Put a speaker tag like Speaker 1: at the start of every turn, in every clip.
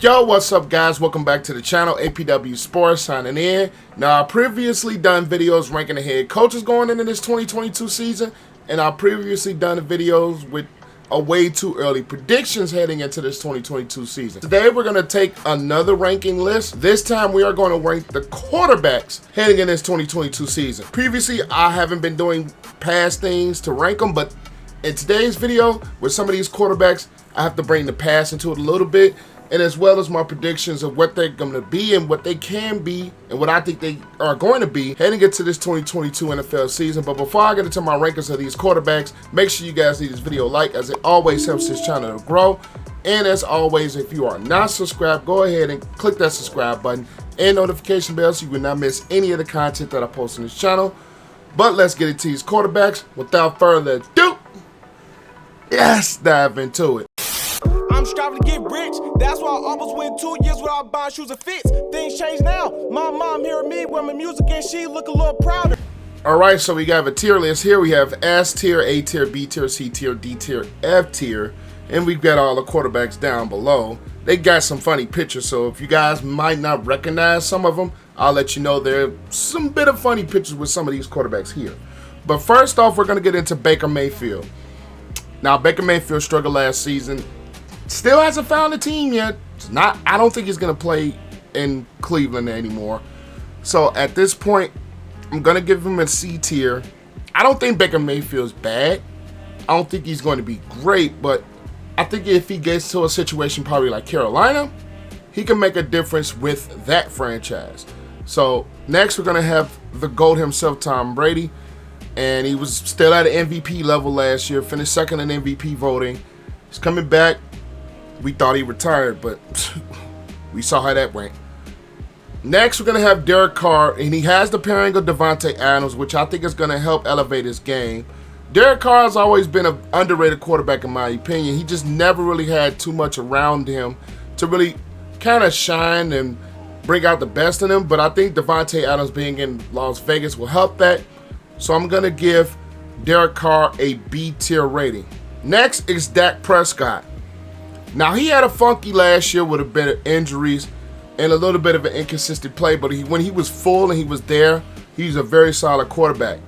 Speaker 1: Yo, what's up guys? Welcome back to the channel. APW Sports signing in. Now, I've previously done videos ranking the head coaches going into this 2022 season, and I've previously done videos with a way too early predictions heading into this 2022 season. Today we're going to take another ranking list. This time we are going to rank the quarterbacks heading in this 2022 season. Previously, I haven't been doing past things to rank them, but in today's video, with some of these quarterbacks, I have to bring the past into it a little bit, and as well as my predictions of what they're going to be and what they can be and what I think they are going to be heading into this 2022 NFL season. But before I get into my rankings of these quarterbacks, make sure you guys leave this video a like, as it always helps this channel to grow. And as always, if you are not subscribed, go ahead and click that subscribe button and notification bell so you will not miss any of the content that I post on this channel. But let's get into these quarterbacks. Without further ado, let's dive into it.
Speaker 2: I'm striving to get rich. That's why I almost went 2 years without buying shoes and fits. Things change now. My mom hearing me with my music and she look a little prouder.
Speaker 1: Alright, so we have a tier list here. We have S tier, A tier, B tier, C tier, D tier, F tier. And we've got all the quarterbacks down below. They got some funny pictures, so if you guys might not recognize some of them, I'll let you know there are some bit of funny pictures with some of these quarterbacks here. But first off, we're going to get into Baker Mayfield. Now, Baker Mayfield struggled last season. Still hasn't found a team yet. I don't think he's going to play in Cleveland anymore. So at this point, I'm going to give him a C tier. I don't think Baker Mayfield's bad. I don't think he's going to be great, but I think if he gets to a situation probably like Carolina, he can make a difference with that franchise. So next, we're going to have the GOAT himself, Tom Brady. And he was still at an MVP level last year, finished second in MVP voting. He's coming back. We thought he retired, but we saw how that went. Next, we're going to have Derek Carr, and he has the pairing of Davante Adams, which I think is going to help elevate his game. Derek Carr has always been an underrated quarterback in my opinion. He just never really had too much around him to really kind of shine and bring out the best in him, but I think Davante Adams being in Las Vegas will help that. So I'm going to give Derek Carr a B tier rating. Next is Dak Prescott. Now, he had a funky last year with a bit of injuries and a little bit of an inconsistent play, but when he was full and he was there, he's a very solid quarterback.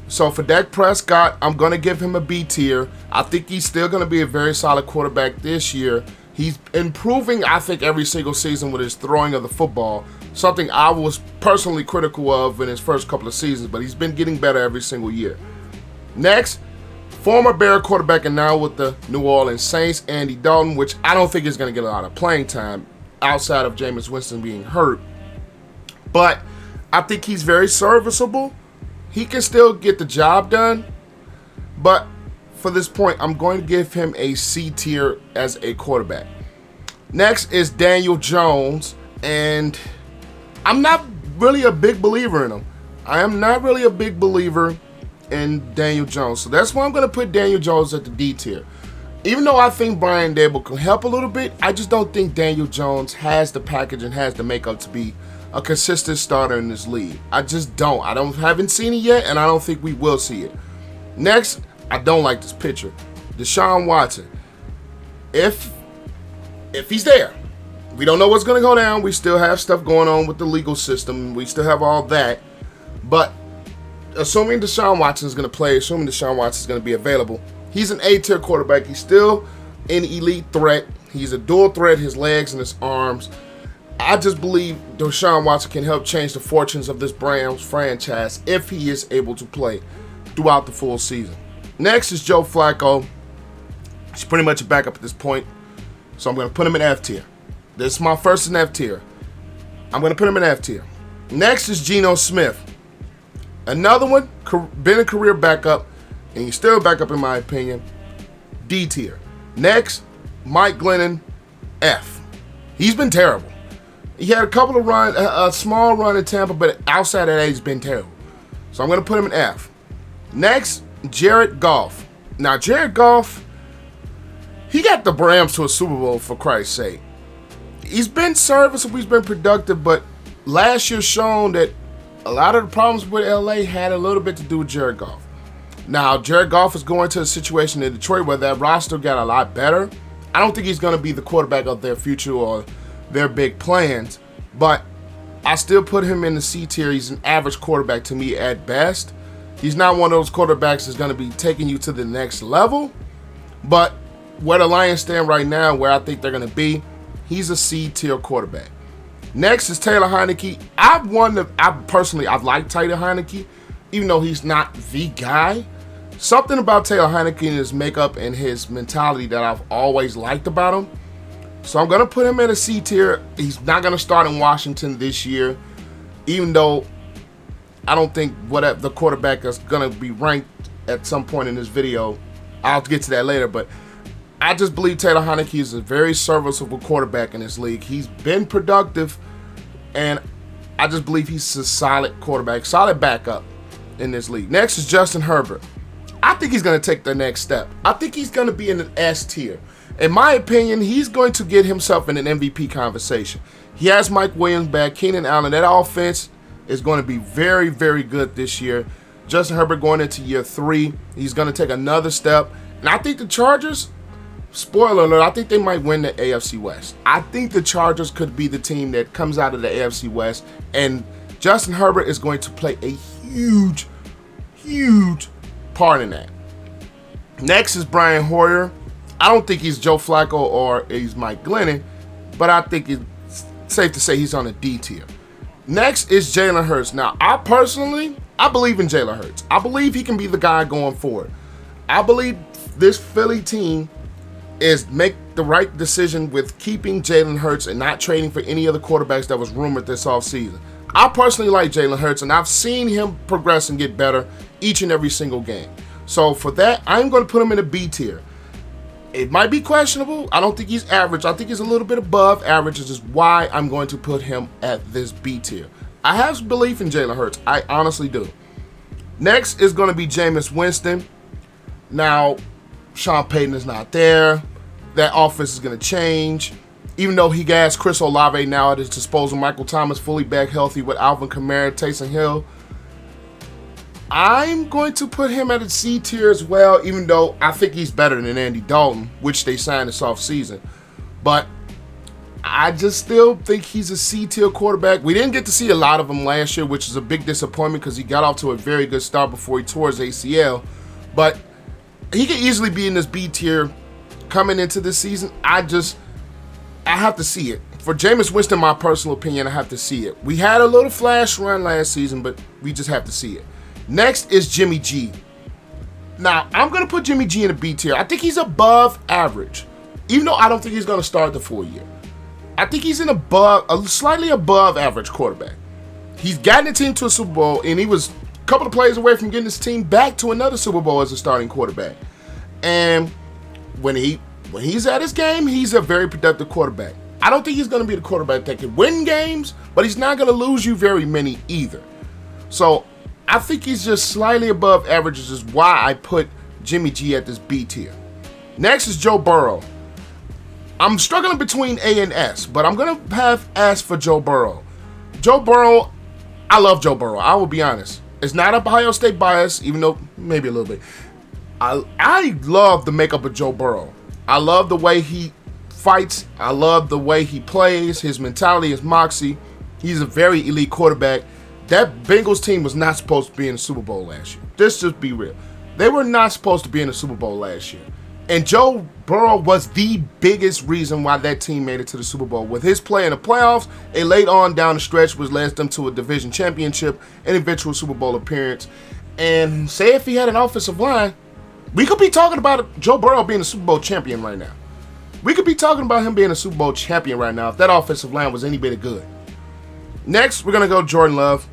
Speaker 1: So for Dak Prescott, I'm going to give him a B tier. I think he's still going to be a very solid quarterback this year. He's improving, I think, every single season with his throwing of the football, something I was personally critical of in his first couple of seasons, but he's been getting better every single year. Next, former Bear quarterback and now with the New Orleans Saints, Andy Dalton, which I don't think is going to get a lot of playing time outside of Jameis Winston being hurt. But I think he's very serviceable. He can still get the job done. But for this point, I'm going to give him a C tier as a quarterback. Next is Daniel Jones, and I'm not really a big believer in him. I am not really a big believer in Daniel Jones. So that's why I'm going to put Daniel Jones at the D tier. Even though I think Brian Daboll can help a little bit, I just don't think Daniel Jones has the package and has the makeup to be a consistent starter in this league. I just don't. Haven't seen it yet, and I don't think we will see it. Next, I don't like this picture. Desean Watson. If he's there, we don't know what's going to go down. We still have stuff going on with the legal system. We still have all that. But assuming Desean Watson is going to play, assuming Desean Watson is going to be available, he's an A-tier quarterback. He's still an elite threat. He's a dual threat, his legs and his arms. I just believe Desean Watson can help change the fortunes of this Browns franchise if he is able to play throughout the full season. Next is Joe Flacco. He's pretty much a backup at this point, so I'm going to put him in F tier. This is my first in F tier. I'm going to put him in F tier. Next is Geno Smith. Another one, been a career backup, and he's still a backup in my opinion. D tier. Next, Mike Glennon, F. He's been terrible. He had a small run in Tampa, but outside of that, he's been terrible. So I'm going to put him in F. Next, Jared Goff. Now, Jared Goff, he got the Rams to a Super Bowl, for Christ's sake. He's been serviceable, he's been productive, but last year shown that a lot of the problems with LA had a little bit to do with Jared Goff. Now, Jared Goff is going to a situation in Detroit where that roster got a lot better. I don't think he's going to be the quarterback of their future or their big plans. But I still put him in the C tier. He's an average quarterback to me at best. He's not one of those quarterbacks that's going to be taking you to the next level. But where the Lions stand right now, where I think they're going to be, he's a C tier quarterback. Next is Taylor Heineke. I've liked Taylor Heineke, even though he's not the guy. Something about Taylor Heineke and his makeup and his mentality that I've always liked about him. So I'm going to put him in a C tier. He's not going to start in Washington this year, even though I don't think whatever the quarterback is going to be ranked at some point in this video. I'll get to that later, but I just believe Taylor Heineke is a very serviceable quarterback in this league. He's been productive, and I just believe he's a solid quarterback, solid backup in this league. Next is Justin Herbert. I think he's going to take the next step. I think he's going to be in an S tier. In my opinion, he's going to get himself in an MVP conversation. He has Mike Williams back, Keenan Allen. That offense is going to be very, very good this year. Justin Herbert going into year 3. He's going to take another step. And I think the Chargers, spoiler alert, I think they might win the AFC West. I think the Chargers could be the team that comes out of the AFC West. And Justin Herbert is going to play a huge, huge part in that. Next is Brian Hoyer. I don't think he's Joe Flacco or he's Mike Glennon, but I think it's safe to say he's on a D tier. Next is Jaylen Hurst. Now, I believe in Jaylen Hurst. I believe he can be the guy going forward. I believe this Philly team is make the right decision with keeping Jaylen Hurst and not trading for any other quarterbacks that was rumored this offseason. I personally like Jaylen Hurst, and I've seen him progress and get better each and every single game. So for that, I'm going to put him in a B tier. It might be questionable. I don't think he's average. I think he's a little bit above average, which is why I'm going to put him at this B tier. I have belief in Jaylen Hurts. I honestly do. Next is going to be Jameis Winston. Now, Sean Payton is not there. That offense is going to change. Even though he has Chris Olave now at his disposal, Michael Thomas fully back healthy with Alvin Kamara, Taysom Hill, I'm going to put him at a C tier as well, even though I think he's better than Andy Dalton, which they signed this offseason. But I just still think he's a C tier quarterback. We didn't get to see a lot of him last year, which is a big disappointment because he got off to a very good start before he tore his ACL. But he could easily be in this B tier coming into this season. I have to see it. For Jameis Winston, my personal opinion, I have to see it. We had a little flash run last season, but we just have to see it. Next is Jimmy G. Now, I'm going to put Jimmy G in a B tier. I think he's above average, even though I don't think he's going to start the full year. I think he's a slightly above average quarterback. He's gotten the team to a Super Bowl, and he was a couple of plays away from getting his team back to another Super Bowl as a starting quarterback. And when he's at his game, he's a very productive quarterback. I don't think he's going to be the quarterback that can win games, but he's not going to lose you very many either. So I think he's just slightly above average, which is why I put Jimmy G at this B tier. Next is Joe Burrow. I'm struggling between A and S, but I'm going to have S for Joe Burrow. Joe Burrow, I love Joe Burrow. I will be honest. It's not a Ohio State bias, even though maybe a little bit. I love the makeup of Joe Burrow. I love the way he fights. I love the way he plays, his mentality, his moxie. He's a very elite quarterback. That Bengals team was not supposed to be in the Super Bowl last year. Let's just be real. They were not supposed to be in the Super Bowl last year. And Joe Burrow was the biggest reason why that team made it to the Super Bowl. With his play in the playoffs, it laid on down the stretch, which led them to a division championship and eventual Super Bowl appearance. And say if he had an offensive line, we could be talking about Joe Burrow being a Super Bowl champion right now. We could be talking about him being a Super Bowl champion right now if that offensive line was any bit of good. Next, we're going to go Jordan Love.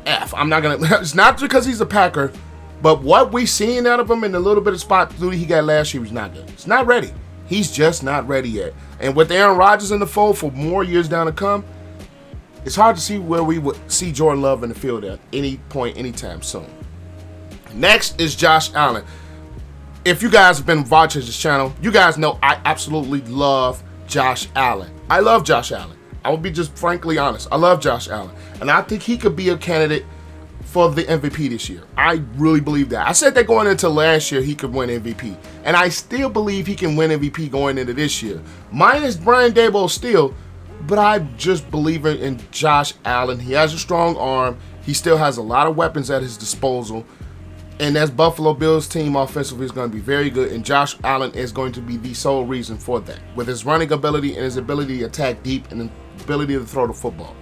Speaker 1: F. It's not because he's a Packer, but what we seen out of him in the little bit of spot duty he got last year was not good. It's not ready. He's just not ready yet. And with Aaron Rodgers in the fold for more years down to come, it's hard to see where we would see Jordan Love in the field at any point, anytime soon. Next is Josh Allen. If you guys have been watching this channel, you guys know I absolutely love Josh Allen. I love Josh Allen. I will be just frankly honest. I love Josh Allen. And I think he could be a candidate for the MVP this year. I really believe that. I said that going into last year he could win MVP. And I still believe he can win MVP going into this year. Minus Brian Daboll still, but I just believe in Josh Allen. He has a strong arm. He still has a lot of weapons at his disposal. And that Buffalo Bills team offensively is going to be very good, and Josh Allen is going to be the sole reason for that, with his running ability and his ability to attack deep and the ability to throw the football.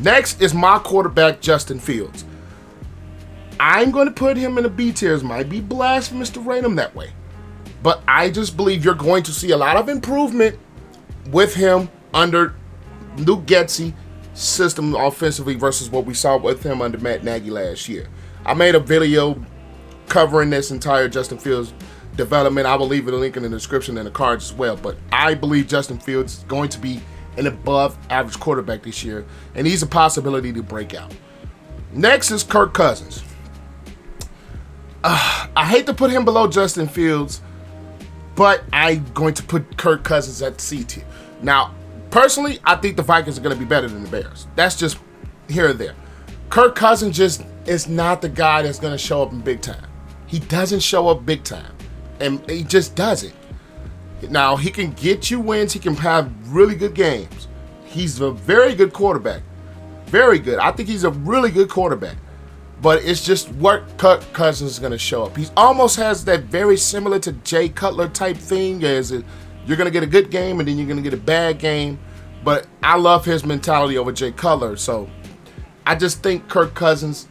Speaker 1: Next is my quarterback, Justin Fields. I'm going to put him in the B tiers. Might be blasphemous to rate him that way, but I just believe you're going to see a lot of improvement with him under Luke Getsy system offensively versus what we saw with him under Matt Nagy last year. I made a video covering this entire Justin Fields development. I will leave a link in the description and the cards as well. But I believe Justin Fields is going to be an above average quarterback this year, and he's a possibility to break out. Next is Kirk Cousins. I hate to put him below Justin Fields, but I'm going to put Kirk Cousins at C tier. Now, personally, I think the Vikings are going to be better than the Bears. That's just here or there. Kirk Cousins just is not the guy that's going to show up in big time. He doesn't show up big time, and he just doesn't. Now, he can get you wins. He can have really good games. He's a very good quarterback. Very good. I think he's a really good quarterback. But it's just what Kirk Cousins is going to show up. He almost has that very similar to Jay Cutler type thing, as you're going to get a good game and then you're going to get a bad game. But I love his mentality over Jay Cutler, so I just think Kirk Cousins,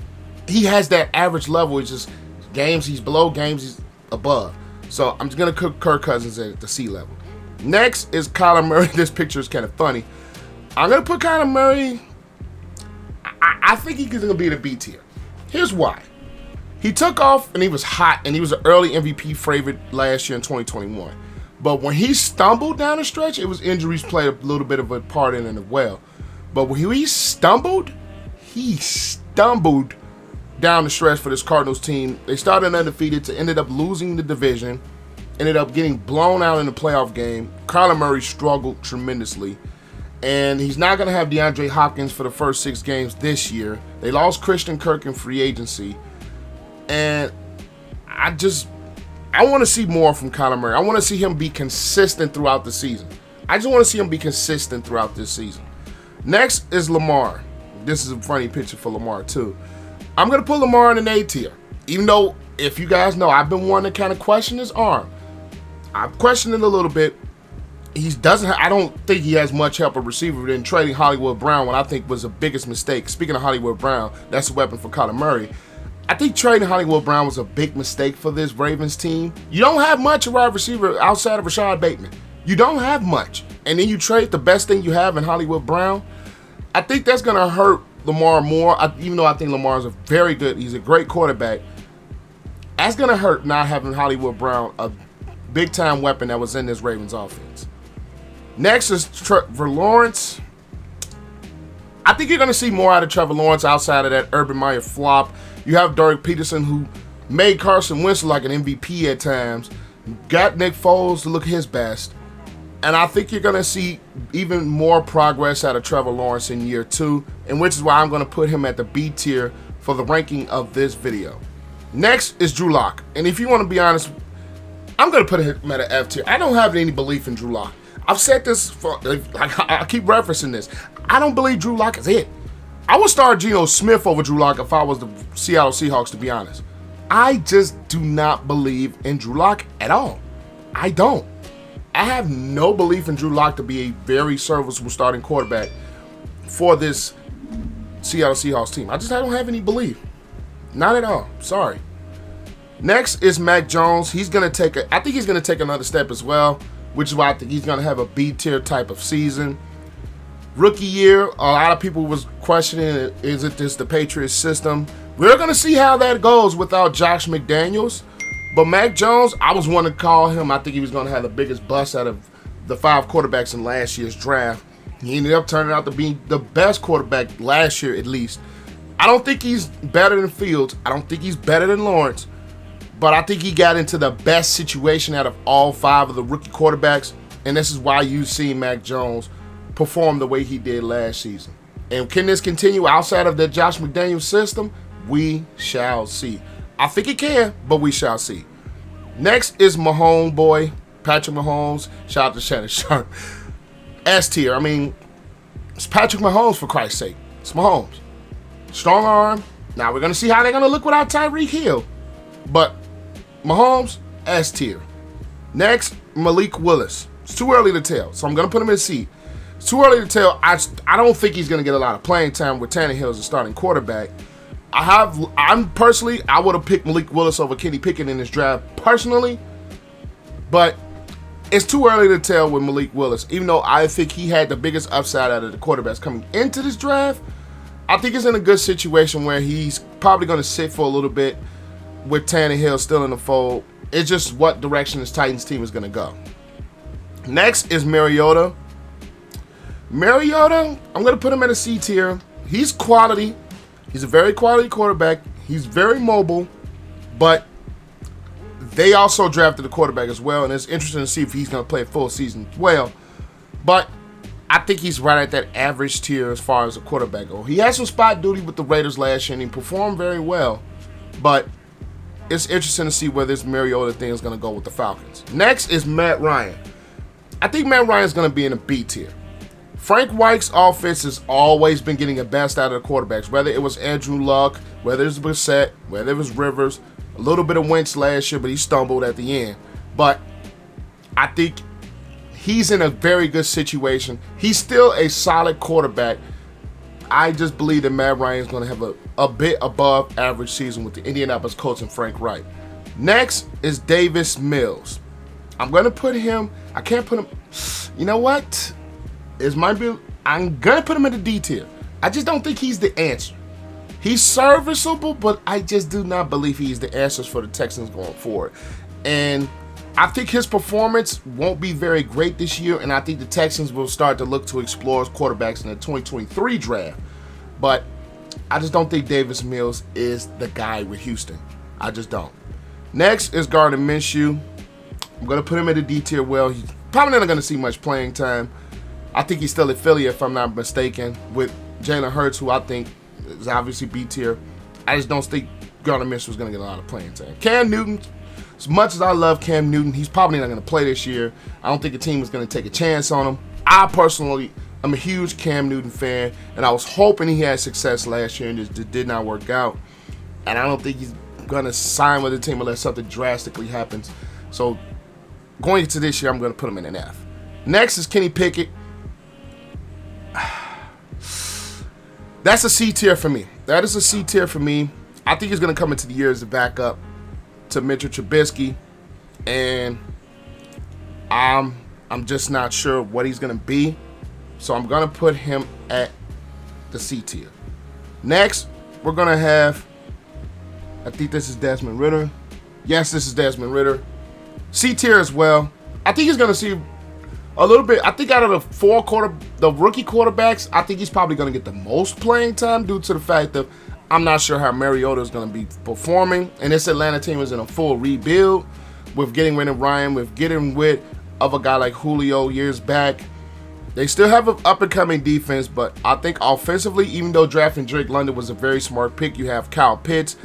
Speaker 1: he has that average level. It's just games he's below, games he's above. So I'm just going to put Kirk Cousins at the C level. Next is Kyler Murray. This picture is kind of funny. I'm going to put Kyler Murray, I think he's going to be the B tier. Here's why. He took off and he was hot, and he was an early MVP favorite last year in 2021. But when he stumbled down the stretch, it was injuries played a little bit of a part in it as well. But when he stumbled down the stretch for this Cardinals team. They started undefeated to ended up losing the division, ended up getting blown out in the playoff game. Kyler Murray struggled tremendously, and he's not going to have DeAndre Hopkins for the first 6 games this year. They lost Christian Kirk in free agency, and I want to see more from Kyler Murray. I want to see him be consistent throughout the season. I just want to see him be consistent throughout this season. Next is Lamar. This is a funny picture for Lamar, too. I'm going to put Lamar in an A tier, even though, if you guys know, I've been wanting to kind of question his arm. I've questioned it a little bit. I don't think he has much help of receiver than trading Hollywood Brown, what I think was the biggest mistake. Speaking of Hollywood Brown, that's a weapon for Kyler Murray. I think trading Hollywood Brown was a big mistake for this Ravens team. You don't have much of wide receiver outside of Rashad Bateman. You don't have much. And then you trade the best thing you have in Hollywood Brown. I think that's going to hurt Lamar more, even though I think Lamar is he's a great quarterback. That's going to hurt not having Hollywood Brown, a big-time weapon that was in this Ravens offense. Next is Trevor Lawrence. I think you're going to see more out of Trevor Lawrence outside of that Urban Meyer flop. You have Doug Peterson, who made Carson Wentz like an MVP at times, got Nick Foles to look his best. And I think you're going to see even more progress out of Trevor Lawrence in year 2, and which is why I'm going to put him at the B tier for the ranking of this video. Next is Drew Locke. And if you want to be honest, I'm going to put him at an F tier. I don't have any belief in Drew Locke. I've said this, I keep referencing this. I don't believe Drew Locke is it. I would start Geno Smith over Drew Locke if I was the Seattle Seahawks, to be honest. I just do not believe in Drew Locke at all. I don't. I have no belief in Drew Locke to be a very serviceable starting quarterback for this Seattle Seahawks team. I don't have any belief. Not at all. Sorry. Next is Mack Jones. I think he's going to take another step as well, which is why I think he's going to have a B tier type of season. Rookie year, a lot of people was questioning, is it this the Patriots system? We're going to see how that goes without Josh McDaniels. But Mack Jones, I was one to call him. I think he was going to have the biggest bust out of the 5 quarterbacks in last year's draft. He ended up turning out to be the best quarterback last year, at least. I don't think he's better than Fields. I don't think he's better than Lawrence. But I think he got into the best situation out of all 5 of the rookie quarterbacks. And this is why you see Mack Jones perform the way he did last season. And can this continue outside of the Josh McDaniels system? We shall see. I think it can, but we shall see. Next is Mahomes boy, Patrick Mahomes. Shout out to Shannon Sharp. S tier. I mean, It's Patrick Mahomes, for Christ's sake. It's Mahomes. Strong arm. Now we're going to see how they're going to look without Tyreek Hill. But Mahomes, S tier. Next, Malik Willis. It's too early to tell, so I'm going to put him in C. It's too early to tell. I don't think he's going to get a lot of playing time with Tannehill as a starting quarterback. I would have picked Malik Willis over Kenny Pickett in this draft personally, but it's too early to tell with Malik Willis. Even though I think he had the biggest upside out of the quarterbacks coming into this draft, I think he's in a good situation where he's probably going to sit for a little bit with Tannehill still in the fold. It's just what direction this Titans team is going to go. Next is Mariota. Mariota, I'm going to put him in a C tier. He's quality. He's a very quality quarterback. He's very mobile, but they also drafted a quarterback as well, and it's interesting to see if he's going to play a full season well. But I think he's right at that average tier as far as a quarterback goes. He had some spot duty with the Raiders last year, and he performed very well, but it's interesting to see where this Mariota thing is going to go with the Falcons. Next is Matt Ryan. I think Matt Ryan is going to be in a B tier. Frank Reich's offense has always been getting the best out of the quarterbacks, whether it was Andrew Locke, whether it was Brissett, whether it was Rivers, a little bit of Wentz last year, but he stumbled at the end. But I think he's in a very good situation. He's still a solid quarterback. I just believe that Matt Ryan is going to have a bit above average season with the Indianapolis Colts and Frank Reich. Next is Davis Mills. I'm going to put him, I can't put him, you know what? I'm going to put him in the D tier. I just don't think he's the answer. He's serviceable, but I just do not believe he's the answers for the Texans going forward. And I think his performance won't be very great this year, and I think the Texans will start to look to explore quarterbacks in the 2023 draft. But I just don't think Davis Mills is the guy with Houston. I just don't. Next is Garner Mitchell. I'm going to put him in the D tier. Well, he's probably not going to see much playing time. I think he's still at Philly, if I'm not mistaken, with Jaylen Hurst, who I think is obviously B tier. I just don't think Garner Mitchell is going to get a lot of playing time. Cam Newton, as much as I love Cam Newton, he's probably not going to play this year. I don't think the team is going to take a chance on him. I personally am a huge Cam Newton fan, and I was hoping he had success last year, and it did not work out. And I don't think he's going to sign with the team unless something drastically happens. So going into this year, I'm going to put him in an F. Next is Kenny Pickett. That's a C tier for me. That is a C tier for me. I think he's going to come into the year as a backup to Mitch Trubisky, and I'm just not sure what he's going to be. So I'm going to put him at the C tier. Next, we're going to have, I think this is Desmond Ritter. Yes, this is Desmond Ritter. C tier as well. I think he's going to see a little bit. I think out of the rookie quarterbacks, I think he's probably going to get the most playing time due to the fact that I'm not sure how Mariota is going to be performing. And this Atlanta team is in a full rebuild with getting rid of Ryan, with getting rid of a guy like Julio years back. They still have an up-and-coming defense, but I think offensively, even though drafting Drake London was a very smart pick, you have Kyle Pitts.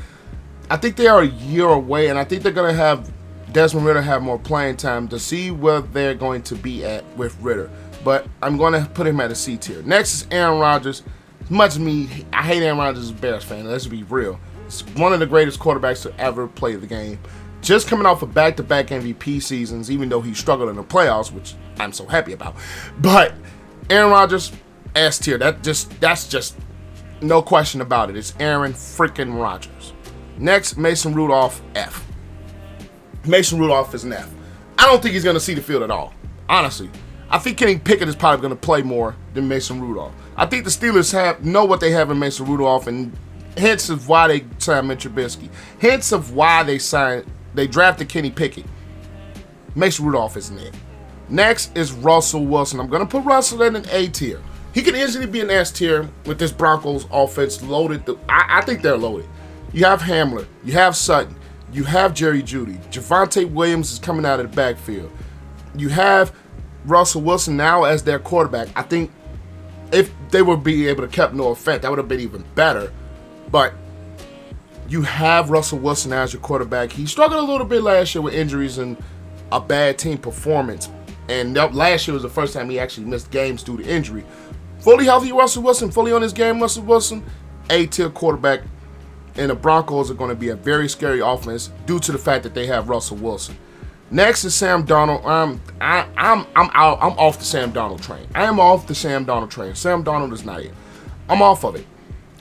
Speaker 1: I think they are a year away, and I think they're going to have Desmond Ritter have more playing time to see where they're going to be at with Ritter. But I'm going to put him at a C tier. Next is Aaron Rodgers. As much as me, I hate Aaron Rodgers as a Bears fan. Let's be real. It's one of the greatest quarterbacks to ever play the game. Just coming off of back-to-back MVP seasons, even though he struggled in the playoffs, which I'm so happy about. But Aaron Rodgers, S tier. That's just no question about it. It's Aaron freaking Rodgers. Next, Mason Rudolph, F. Mason Rudolph is an F. I don't think he's going to see the field at all, honestly. I think Kenny Pickett is probably going to play more than Mason Rudolph. I think the Steelers know what they have in Mason Rudolph, and hence of why they signed Mitch Trubisky. Hence of why they drafted Kenny Pickett. Mason Rudolph isn't it. Next is Russell Wilson. I'm going to put Russell in an A tier. He can easily be an S tier with this Broncos offense loaded. I think they're loaded. You have Hamler. You have Sutton. You have Jerry Jeudy. Javonte Williams is coming out of the backfield. You have Russell Wilson now as their quarterback. I think if they would be able to keep Noah Fant, that would have been even better. But you have Russell Wilson as your quarterback. He struggled a little bit last year with injuries and a bad team performance. And last year was the first time he actually missed games due to injury. Fully healthy Russell Wilson, fully on his game Russell Wilson, A-tier quarterback. And the Broncos are going to be a very scary offense due to the fact that they have Russell Wilson. Next is Sam Darnold. I'm out. I'm off the Sam Darnold train. I am off the Sam Darnold train. Sam Darnold is not it. I'm off of it.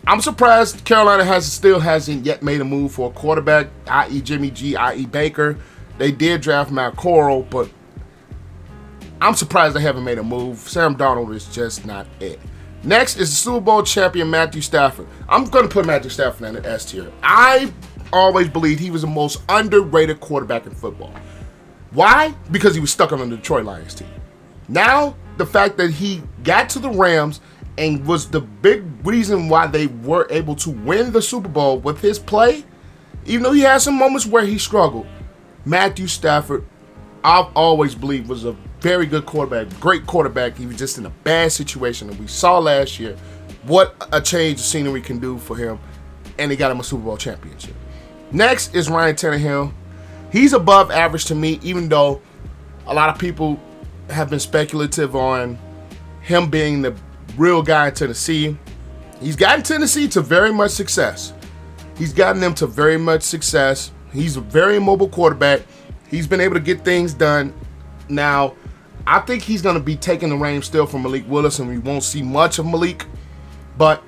Speaker 1: I'm surprised Carolina still hasn't yet made a move for a quarterback, i.e. Jimmy G, i.e. Baker. They did draft Matt Corral, but I'm surprised they haven't made a move. Sam Darnold is just not it. Next is the Super Bowl champion Matthew Stafford. I'm going to put Matthew Stafford in the S tier. I always believed he was the most underrated quarterback in football. Why? Because he was stuck on the Detroit Lions team. Now, the fact that he got to the Rams and was the big reason why they were able to win the Super Bowl with his play, even though he had some moments where he struggled, Matthew Stafford, I've always believed, was a very good quarterback, great quarterback. He was just in a bad situation, and we saw last year what a change of scenery can do for him, and he got him a Super Bowl championship. Next is Ryan Tannehill. He's above average to me, even though a lot of people have been speculative on him being the real guy in Tennessee. He's gotten Tennessee to very much success. He's gotten them to very much success. He's a very mobile quarterback. He's been able to get things done. Now, I think he's going to be taking the reins still from Malik Willis, and we won't see much of Malik. But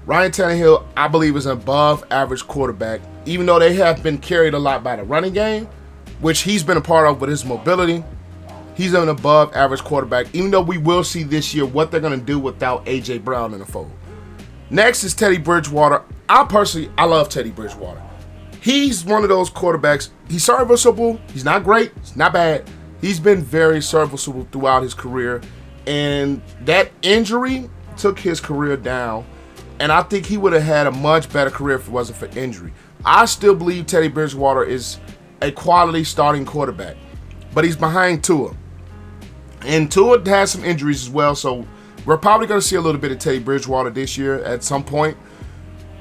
Speaker 1: Ryan Tannehill, I believe, is an above-average quarterback, even though they have been carried a lot by the running game, which he's been a part of with his mobility. He's an above-average quarterback, even though we will see this year what they're going to do without A.J. Brown in the fold. Next is Teddy Bridgewater. I love Teddy Bridgewater. He's one of those quarterbacks. He's serviceable. He's not great. He's not bad. He's been very serviceable throughout his career, and that injury took his career down, and I think he would have had a much better career if it wasn't for injury. I still believe Teddy Bridgewater is a quality starting quarterback, but he's behind Tua, and Tua has some injuries as well, so we're probably going to see a little bit of Teddy Bridgewater this year at some point,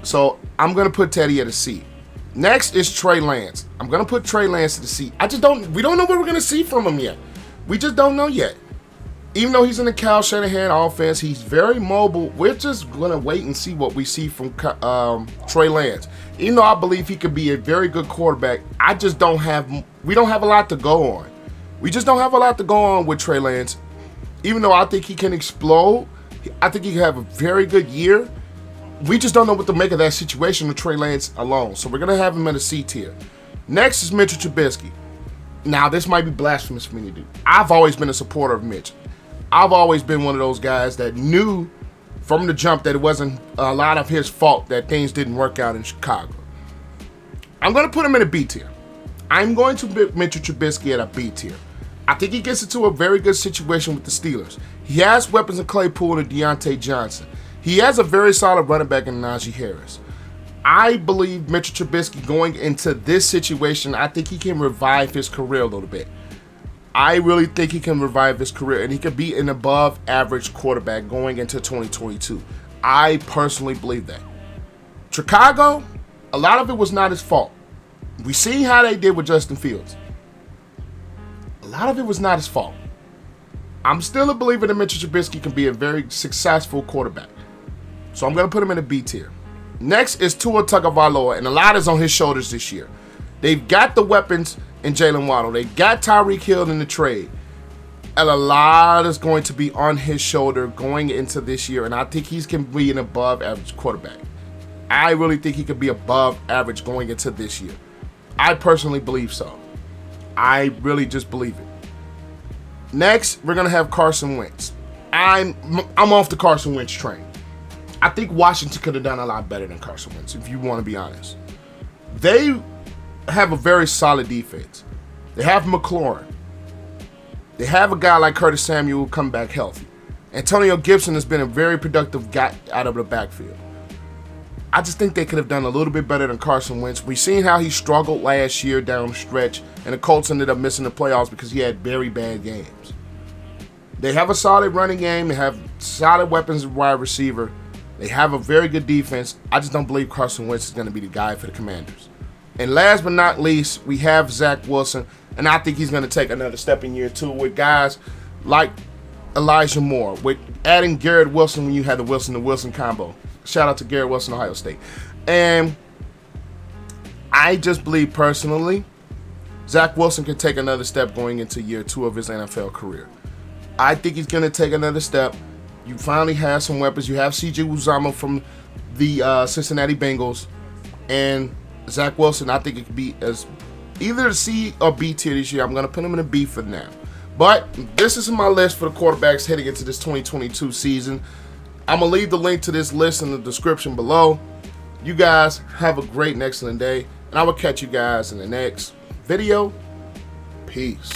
Speaker 1: so I'm going to put Teddy at a C. Next is Trey Lance. I'm going to put Trey Lance to the seat. We don't know what we're going to see from him yet. We just don't know yet. Even though he's in the Kyle Shanahan offense, he's very mobile. We're just going to wait and see what we see from Trey Lance. Even though I believe he could be a very good quarterback, we don't have a lot to go on. We just don't have a lot to go on with Trey Lance. Even though I think he can explode, I think he can have a very good year. We just don't know what to make of that situation with Trey Lance alone. So we're going to have him in a C tier. Next is Mitch Trubisky. Now, this might be blasphemous for me to do. I've always been a supporter of Mitch. I've always been one of those guys that knew from the jump that it wasn't a lot of his fault that things didn't work out in Chicago. I'm going to put him in a B tier. I'm going to put Mitch Trubisky at a B tier. I think he gets into a very good situation with the Steelers. He has weapons in Claypool and Deontay Johnson. He has a very solid running back in Najee Harris. I believe Mitch Trubisky going into this situation, I think he can revive his career a little bit. I really think he can revive his career, and he could be an above-average quarterback going into 2022. I personally believe that. Chicago, a lot of it was not his fault. We see how they did with Justin Fields. A lot of it was not his fault. I'm still a believer that Mitch Trubisky can be a very successful quarterback. So I'm going to put him in a B tier. Next is Tua Tagovailoa, and a lot is on his shoulders this year. They've got the weapons in Jaylen Waddle. They got Tyreek Hill in the trade. And a lot is going to be on his shoulder going into this year, and I think he can be an above-average quarterback. I really think he could be above average going into this year. I personally believe so. I really just believe it. Next, we're going to have Carson Wentz. I'm off the Carson Wentz train. I think Washington could have done a lot better than Carson Wentz, if you want to be honest. They have a very solid defense. They have McLaurin. They have a guy like Curtis Samuel who come back healthy. Antonio Gibson has been a very productive guy out of the backfield. I just think they could have done a little bit better than Carson Wentz. We've seen how he struggled last year down the stretch, and the Colts ended up missing the playoffs because he had very bad games. They have a solid running game. They have solid weapons at wide receiver. They have a very good defense. I just don't believe Carson Wentz is going to be the guy for the Commanders. And last but not least, we have Zach Wilson, and I think he's going to take another step in year two with guys like Elijah Moore, with adding Garrett Wilson when you had the Wilson to Wilson combo. Shout out to Garrett Wilson, Ohio State. And I just believe personally, Zach Wilson can take another step going into year 2 of his NFL career. I think he's going to take another step. You finally have some weapons. You have C.J. Uzomah from the Cincinnati Bengals. And Zach Wilson, I think it could be as either a C or B tier this year. I'm going to put him in a B for now. But this is my list for the quarterbacks heading into this 2022 season. I'm going to leave the link to this list in the description below. You guys have a great and excellent day. And I will catch you guys in the next video. Peace.